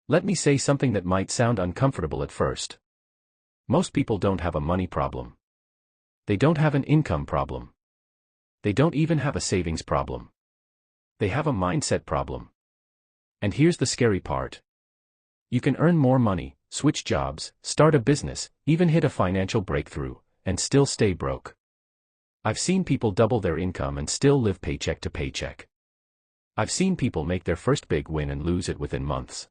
Let me say something that might sound uncomfortable at first. Most people don't have a money problem. They don't have an income problem. They don't even have a savings problem. They have a mindset problem. And here's the scary part. You can earn more money, switch jobs, start a business, even hit a financial breakthrough, and still stay broke. I've seen people double their income and still live paycheck to paycheck. I've seen people make their first big win and lose it within months.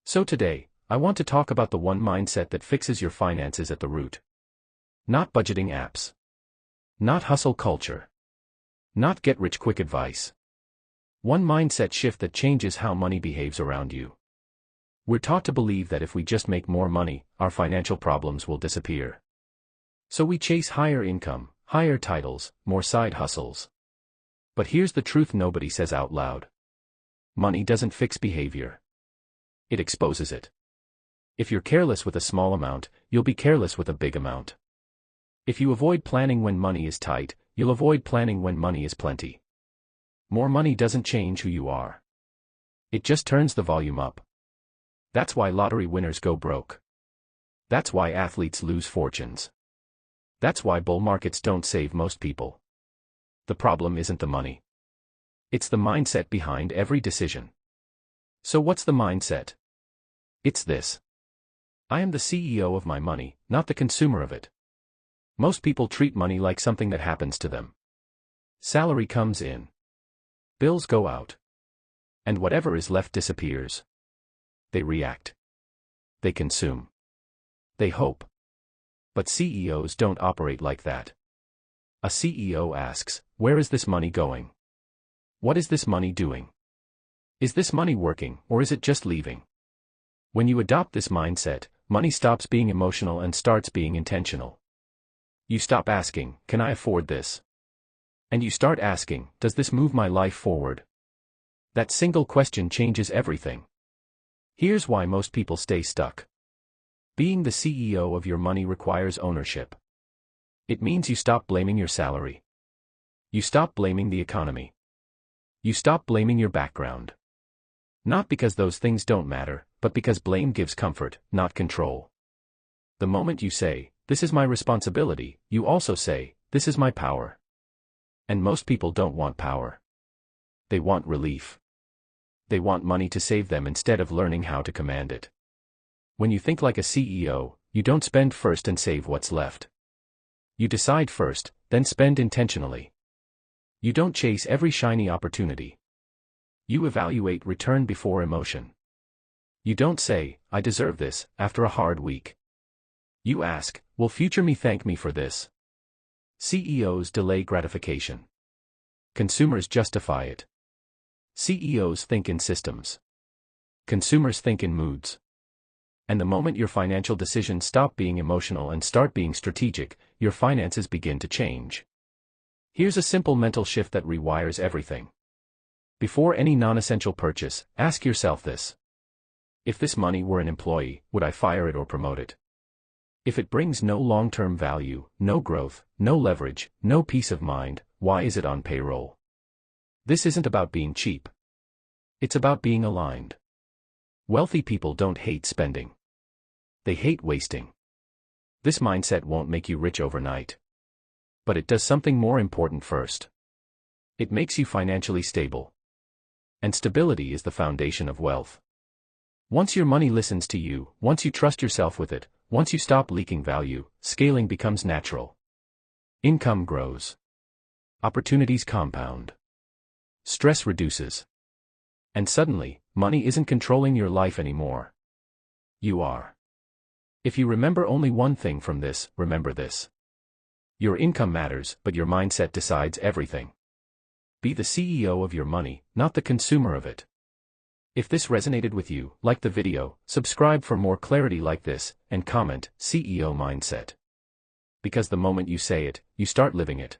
So today, I want to talk about the one mindset that fixes your finances at the root. Not budgeting apps. Not hustle culture. Not get-rich-quick advice. One mindset shift that changes how money behaves around you. We're taught to believe that if we just make more money, our financial problems will disappear. So we chase higher income, higher titles, more side hustles. But here's the truth nobody says out loud. Money doesn't fix behavior. It exposes it. If you're careless with a small amount, you'll be careless with a big amount. If you avoid planning when money is tight, you'll avoid planning when money is plenty. More money doesn't change who you are. It just turns the volume up. That's why lottery winners go broke. That's why athletes lose fortunes. That's why bull markets don't save most people. The problem isn't the money. It's the mindset behind every decision. So what's the mindset? It's this. I am the CEO of my money, not the consumer of it. Most people treat money like something that happens to them. Salary comes in. Bills go out. And whatever is left disappears. They react. They consume. They hope. But CEOs don't operate like that. A CEO asks, where is this money going? What is this money doing? Is this money working, or is it just leaving? When you adopt this mindset, money stops being emotional and starts being intentional. You stop asking, can I afford this? And you start asking, does this move my life forward? That single question changes everything. Here's why most people stay stuck. Being the CEO of your money requires ownership. It means you stop blaming your salary. You stop blaming the economy. You stop blaming your background. Not because those things don't matter, but because blame gives comfort, not control. The moment you say, this is my responsibility, you also say, this is my power. And most people don't want power. They want relief. They want money to save them instead of learning how to command it. When you think like a CEO, you don't spend first and save what's left. You decide first, then spend intentionally. You don't chase every shiny opportunity. You evaluate return before emotion. You don't say, I deserve this, after a hard week. You ask, will future me thank me for this? CEOs delay gratification. Consumers justify it. CEOs think in systems. Consumers think in moods. And the moment your financial decisions stop being emotional and start being strategic, your finances begin to change. Here's a simple mental shift that rewires everything. Before any non-essential purchase, ask yourself this. If this money were an employee, would I fire it or promote it? If it brings no long-term value, no growth, no leverage, no peace of mind, why is it on payroll? This isn't about being cheap. It's about being aligned. Wealthy people don't hate spending. They hate wasting. This mindset won't make you rich overnight. But it does something more important first. It makes you financially stable. And stability is the foundation of wealth. Once your money listens to you, once you trust yourself with it, once you stop leaking value, scaling becomes natural. Income grows. Opportunities compound. Stress reduces. And suddenly, money isn't controlling your life anymore. You are. If you remember only one thing from this, remember this. Your income matters, but your mindset decides everything. Be the CEO of your money, not the consumer of it. If this resonated with you, like the video, subscribe for more clarity like this, and comment, CEO Mindset. Because the moment you say it, you start living it.